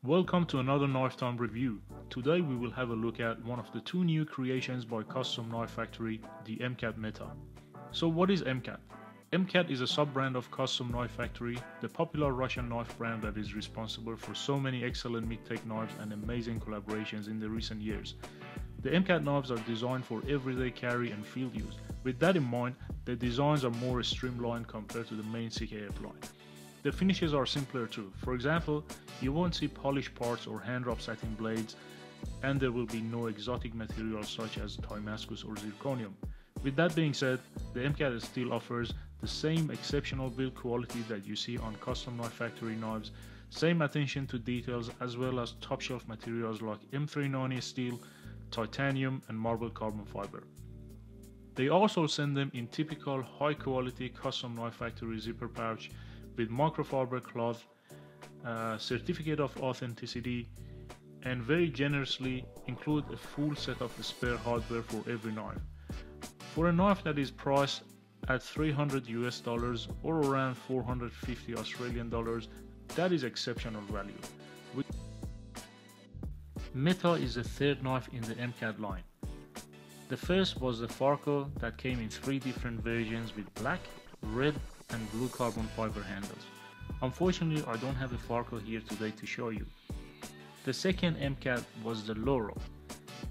Welcome to another Knife Time review. Today we will have a look at one of the two new creations by Custom Knife Factory, the MKAD Meta. So what is MKAD? MKAD is a sub-brand of Custom Knife Factory, the popular Russian knife brand that is responsible for so many excellent mid-tech knives and amazing collaborations in the recent years. The MKAD knives are designed for everyday carry and field use. With that in mind, the designs are more streamlined compared to the main CKF line. The finishes are simpler too. For example, you won't see polished parts or hand-rub satin blades, and there will be no exotic materials such as Damascus or zirconium. With that being said, the MKAD still offers the same exceptional build quality that you see on Custom Knife Factory knives, same attention to details, as well as top-shelf materials like M390 steel, titanium, and marble carbon fiber. They also send them in typical high-quality Custom Knife Factory zipper pouch with microfiber cloth, certificate of authenticity, and very generously include a full set of spare hardware for every knife. For a knife that is priced at $300 US or around 450 Australian dollars, that is exceptional value. Meta is the third knife in the MKAD line. The first was the Farco that came in three different versions with black, red, and blue carbon fiber handles. Unfortunately, I don't have a Farco here today to show you. The second MKAD was the Loro,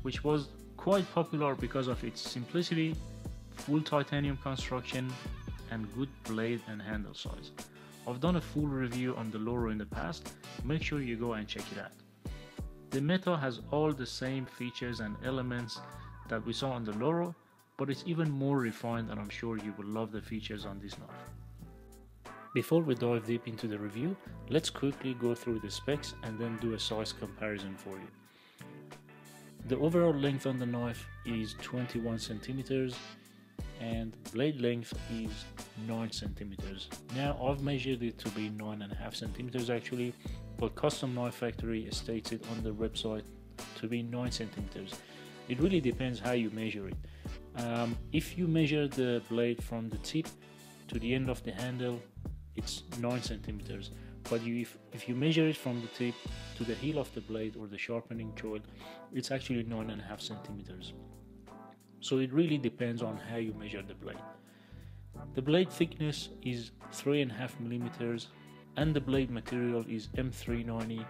which was quite popular because of its simplicity, full titanium construction, and good blade and handle size. I've done a full review on the Loro in the past, make sure you go and check it out. The Meta has all the same features and elements that we saw on the Loro, but it's even more refined, and I'm sure you will love the features on this knife. Before we dive deep into the review, let's quickly go through the specs and then do a size comparison for you. The overall length on the knife is 21 centimeters and blade length is 9 centimeters. Now I've measured it to be 9.5 centimeters actually, but Custom Knife Factory states it on their website to be 9 centimeters. It really depends how you measure it. If you measure the blade from the tip to the end of the handle, it's 9 centimeters, but if you measure it from the tip to the heel of the blade or the sharpening choil, it's actually 9.5 centimeters. So it really depends on how you measure the blade. The blade thickness is 3.5 millimeters and the blade material is M390,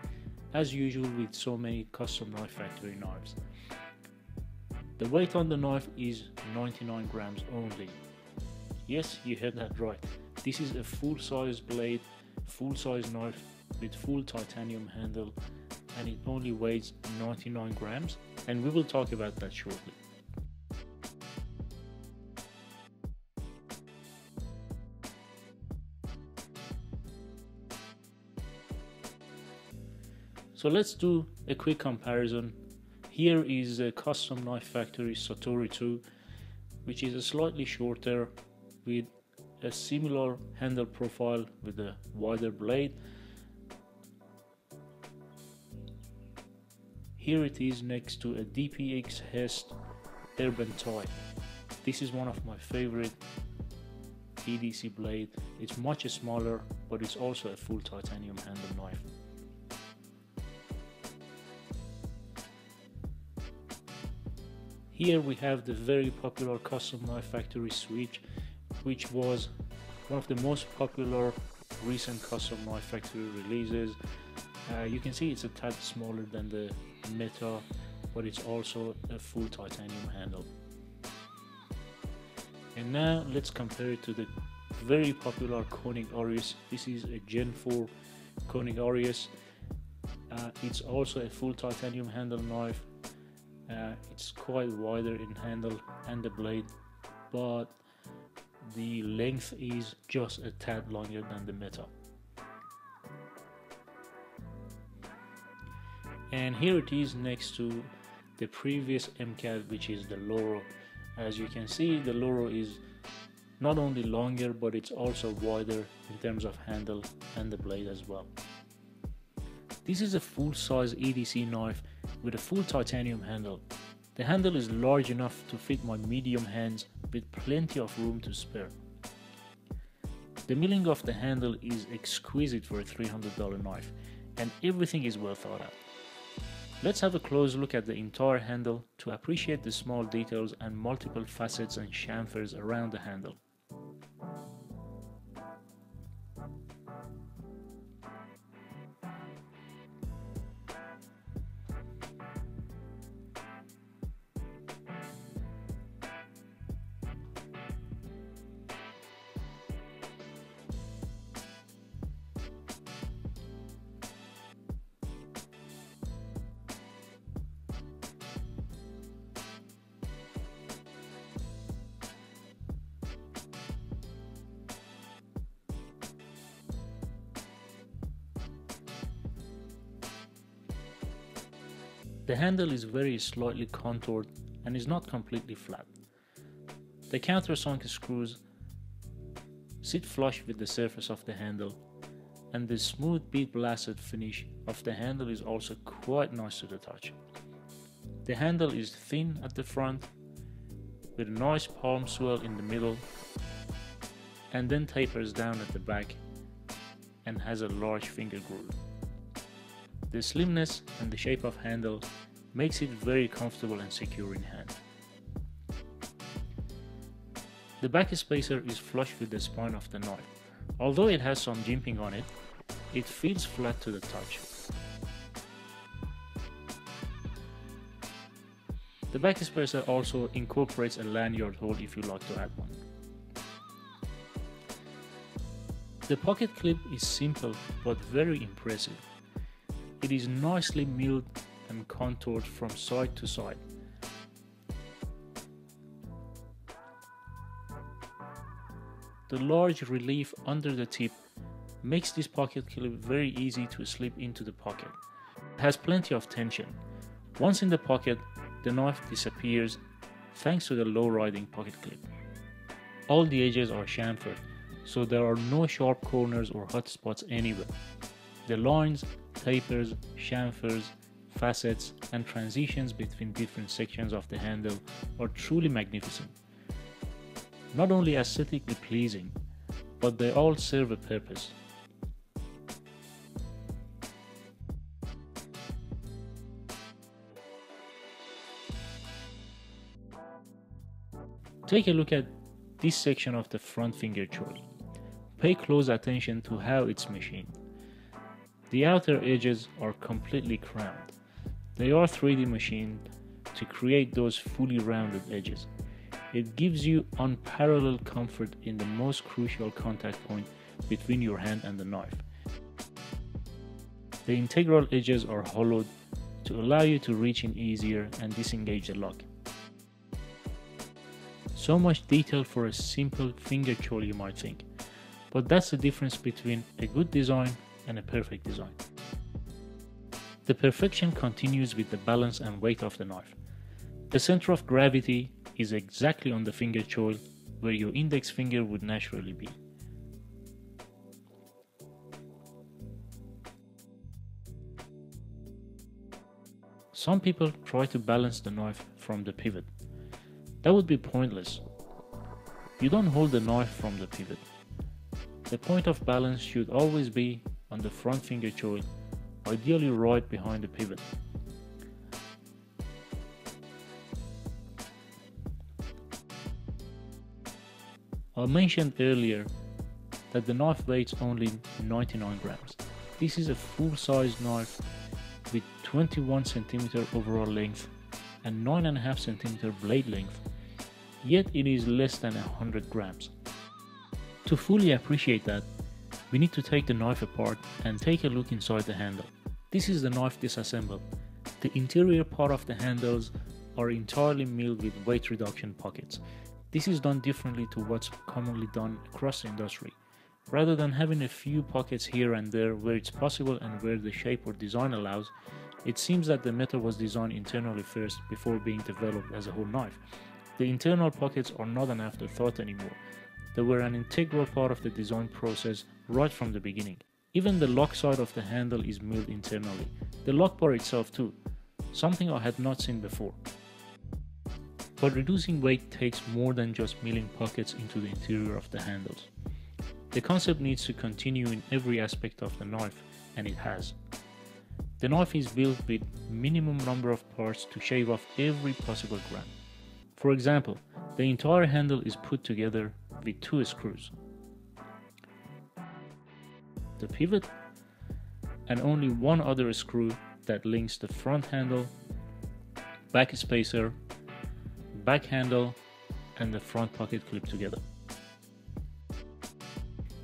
as usual with so many Custom Knife Factory knives. The weight on the knife is 99 grams only. Yes, you heard that right. This is a full-size blade, full-size knife with full titanium handle, and it only weighs 99 grams, and we will talk about that shortly. So let's do a quick comparison. Here is a Custom Knife Factory Satori 2, which is a slightly shorter with a similar handle profile with a wider blade. Here it is next to a DPX Hest Urban Tie. This is one of my favorite EDC blade. It's much smaller, but it's also a full titanium handle knife. Here we have the very popular Custom Knife Factory Switch, which was one of the most popular recent Custom Knife Factory releases. You can see it's a tad smaller than the Meta, but it's also a full titanium handle. And now let's compare it to the very popular Koenig Arius. This is a Gen 4 Koenig Arius. It's also a full titanium handle knife. It's quite wider in handle and the blade, but the length is just a tad longer than the Meta. And here it is next to the previous MKAD, which is the Loro. As you can see, the Loro is not only longer, but it's also wider in terms of handle and the blade as well. This is a full-size EDC knife with a full titanium handle. The handle is large enough to fit my medium hands with plenty of room to spare. The milling of the handle is exquisite for a $300 knife. and everything is well thought out. Let's have a close look at the entire handle to appreciate the small details and multiple facets and chamfers around the handle. The handle is very slightly contoured and is not completely flat. The countersunk screws sit flush with the surface of the handle, and the smooth bead blasted finish of the handle is also quite nice to the touch. The handle is thin at the front with a nice palm swell in the middle and then tapers down at the back and has a large finger groove. The slimness and the shape of handle makes it very comfortable and secure in hand. The back spacer is flush with the spine of the knife. Although it has some jimping on it, it feels flat to the touch. The back spacer also incorporates a lanyard hole if you like to add one. The pocket clip is simple but very impressive. It is nicely milled and contoured from side to side. The large relief under the tip makes this pocket clip very easy to slip into the pocket. It has plenty of tension. Once in the pocket, the knife disappears thanks to the low riding pocket clip. All the edges are chamfered, so there are no sharp corners or hot spots anywhere. The lines, tapers, chamfers, facets, and transitions between different sections of the handle are truly magnificent. Not only aesthetically pleasing, but they all serve a purpose. Take a look at this section of the front finger choil. Pay close attention to how it's machined. The outer edges are completely crowned. They are 3D machined to create those fully rounded edges. It gives you unparalleled comfort in the most crucial contact point between your hand and the knife. The integral edges are hollowed to allow you to reach in easier and disengage the lock. So much detail for a simple finger choil, you might think, but that's the difference between a good design and a perfect design. The perfection continues with the balance and weight of the knife. The center of gravity is exactly on the finger choil where your index finger would naturally be. Some people try to balance the knife from the pivot. That would be pointless. You don't hold the knife from the pivot. The point of balance should always be on the front finger choil, ideally right behind the pivot. I mentioned earlier that the knife weighs only 99 grams. This is a full-size knife with 21 cm overall length and 9.5 cm blade length, yet it is less than 100 grams. To fully appreciate that, we need to take the knife apart and take a look inside the handle. This is the knife disassemble. The interior part of the handles are entirely milled with weight reduction pockets. This is done differently to what's commonly done across the industry. Rather than having a few pockets here and there where it's possible and where the shape or design allows, it seems that the Meta was designed internally first before being developed as a whole knife. The internal pockets are not an afterthought anymore. They were an integral part of the design process right from the beginning. Even the lock side of the handle is milled internally. The lock bar itself too, something I had not seen before. But reducing weight takes more than just milling pockets into the interior of the handles. The concept needs to continue in every aspect of the knife, and it has. The knife is built with minimum number of parts to shave off every possible gram. For example, the entire handle is put together with 2 screws, the pivot, and only one other screw that links the front handle, back spacer, back handle, and the front pocket clip together.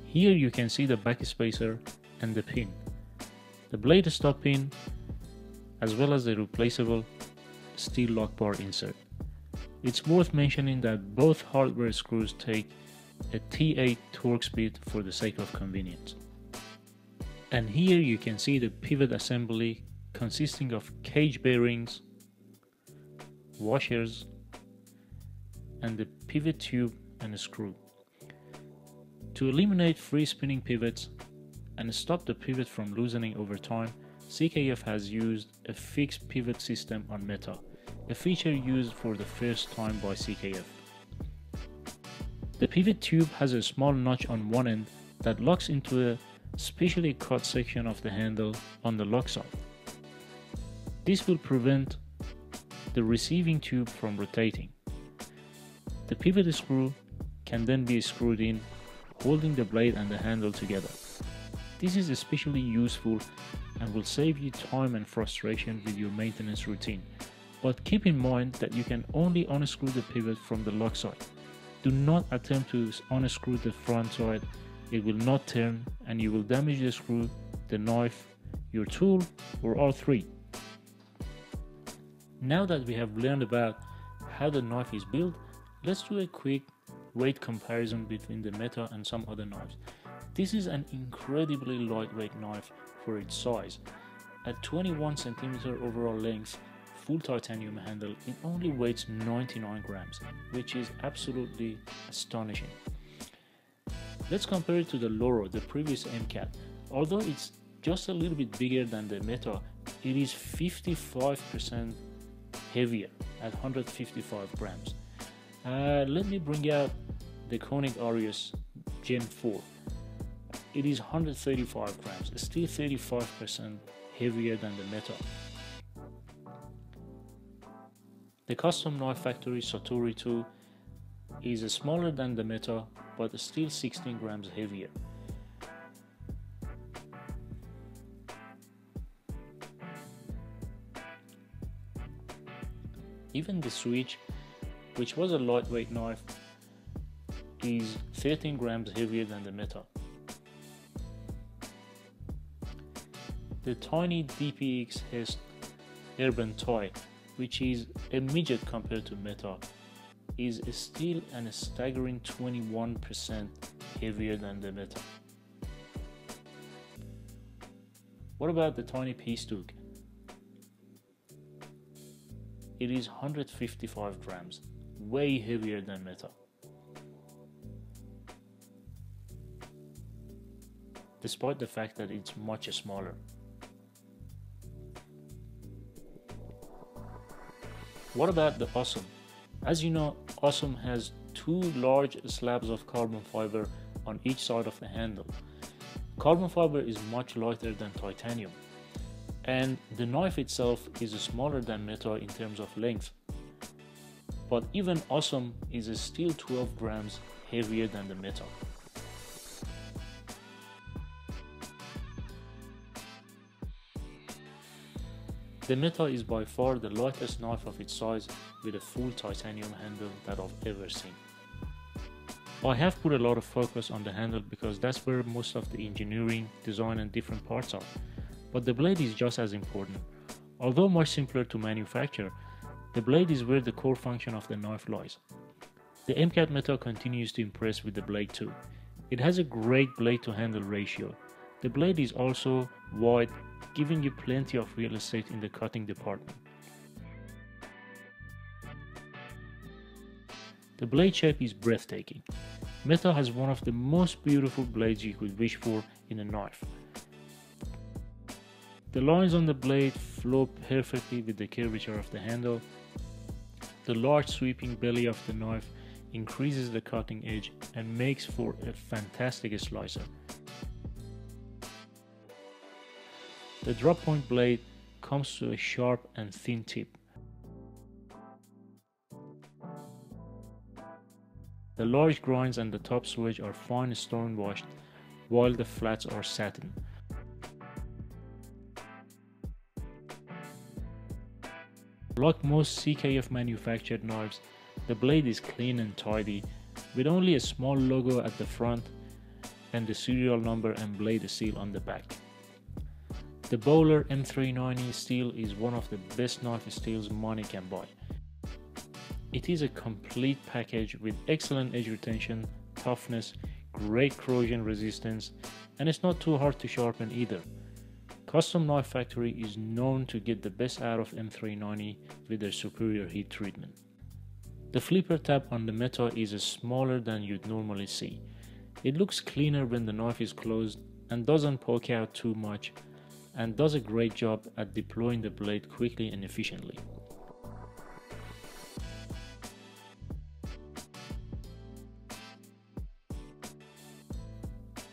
Here you can see the back spacer and the pin, the blade stop pin, as well as the replaceable steel lock bar insert. It's worth mentioning that both hardware screws take a T8 Torx bit for the sake of convenience. And here you can see the pivot assembly consisting of cage bearings, washers, and the pivot tube and a screw. To eliminate free spinning pivots and stop the pivot from loosening over time, CKF has used a fixed pivot system on Meta, a feature used for the first time by CKF. The pivot tube has a small notch on one end that locks into a specially cut section of the handle on the lock side. This will prevent the receiving tube from rotating. The pivot screw can then be screwed in, holding the blade and the handle together. This is especially useful and will save you time and frustration with your maintenance routine. But keep in mind that you can only unscrew the pivot from the lock side. Do not attempt to unscrew the front side. It will not turn and you will damage the screw, the knife, your tool, or all three. Now that we have learned about how the knife is built, let's do a quick weight comparison between the Meta and some other knives. This is an incredibly lightweight knife for its size. At 21 cm overall length, full titanium handle, it only weighs 99 grams, which is absolutely astonishing. Let's compare it to the Loro, the previous MKAD. Although it's just a little bit bigger than the Meta, it is 55% heavier at 155 grams. Let me bring out the Koenig Arius Gen 4. It is 135 grams, still 35% heavier than the Meta. The custom knife factory Satori 2 is smaller than the Meta, but still 16 grams heavier. Even the Switch, which was a lightweight knife, is 13 grams heavier than the Meta. The tiny DPX Hest Urban Toy, which is a midget compared to Meta, is still a staggering 21% heavier than the Meta. What about the tiny P-Stook? It is 155 grams, way heavier than Meta. Despite the fact that it's much smaller. What about the Awesome? As you know, Awesome has 2 large slabs of carbon fiber on each side of the handle. Carbon fiber is much lighter than titanium, and the knife itself is smaller than Meta in terms of length. But even Awesome is still 12 grams heavier than the Meta. The Meta is by far the lightest knife of its size with a full titanium handle that I've ever seen. I have put a lot of focus on the handle because that's where most of the engineering, design and different parts are. But the blade is just as important. Although much simpler to manufacture, the blade is where the core function of the knife lies. The MKAD Meta continues to impress with the blade too. It has a great blade to handle ratio. The blade is also wide, giving you plenty of real estate in the cutting department. The blade shape is breathtaking. Meta has one of the most beautiful blades you could wish for in a knife. The lines on the blade flow perfectly with the curvature of the handle. The large sweeping belly of the knife increases the cutting edge and makes for a fantastic slicer. The drop point blade comes to a sharp and thin tip. The large grinds and the top swedge are fine stone washed, while the flats are satin. Like most CKF manufactured knives, the blade is clean and tidy, with only a small logo at the front and the serial number and blade seal on the back. The Bowler M390 steel is one of the best knife steels money can buy. It is a complete package with excellent edge retention, toughness, great corrosion resistance, and it's not too hard to sharpen either. Custom Knife Factory is known to get the best out of M390 with their superior heat treatment. The flipper tab on the Meta is smaller than you'd normally see. It looks cleaner when the knife is closed and doesn't poke out too much, and does a great job at deploying the blade quickly and efficiently.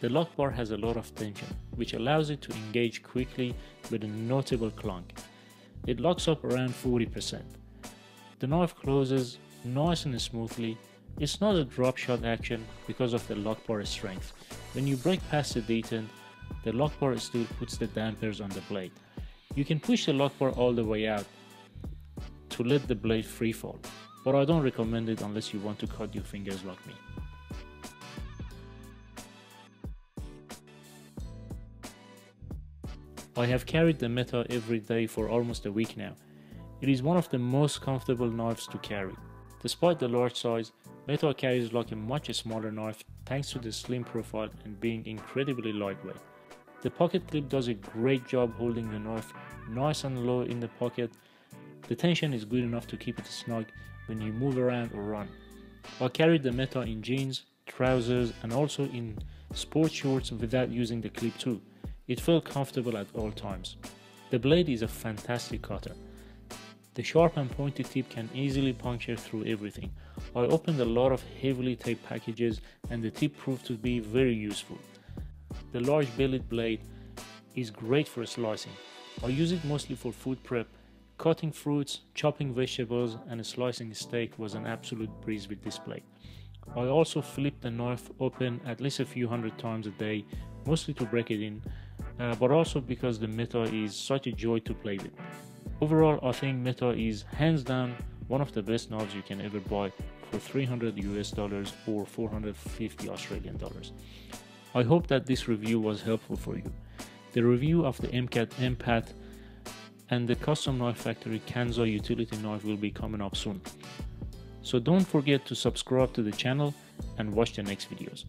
The lock bar has a lot of tension, which allows it to engage quickly with a notable clunk. It locks up around 40%. The knife closes nice and smoothly. It's not a drop shot action because of the lock bar strength. When you break past the detent, the lock bar still puts the dampers on the blade. You can push the lock bar all the way out to let the blade free fall, but I don't recommend it unless you want to cut your fingers like me. I have carried the Meta every day for almost a week now. It is one of the most comfortable knives to carry. Despite the large size, Meta carries like a much smaller knife thanks to the slim profile and being incredibly lightweight. The pocket clip does a great job holding the knife nice and low in the pocket. The tension is good enough to keep it snug when you move around or run. I carried the Meta in jeans, trousers, and also in sports shorts without using the clip too. It felt comfortable at all times. The blade is a fantastic cutter. The sharp and pointy tip can easily puncture through everything. I opened a lot of heavily taped packages and the tip proved to be very useful. The large bellied blade is great for slicing. I use it mostly for food prep. Cutting fruits, chopping vegetables, and slicing steak was an absolute breeze with this blade. I also flip the knife open at least a few hundred times a day, mostly to break it in, but also because the Meta is such a joy to play with. Overall, I think Meta is hands down one of the best knives you can ever buy for $300 US or 450 Australian dollars. I hope that this review was helpful for you. The review of the MKAD MPAT and the Custom Knife Factory Kanza utility knife will be coming up soon. So don't forget to subscribe to the channel and watch the next videos.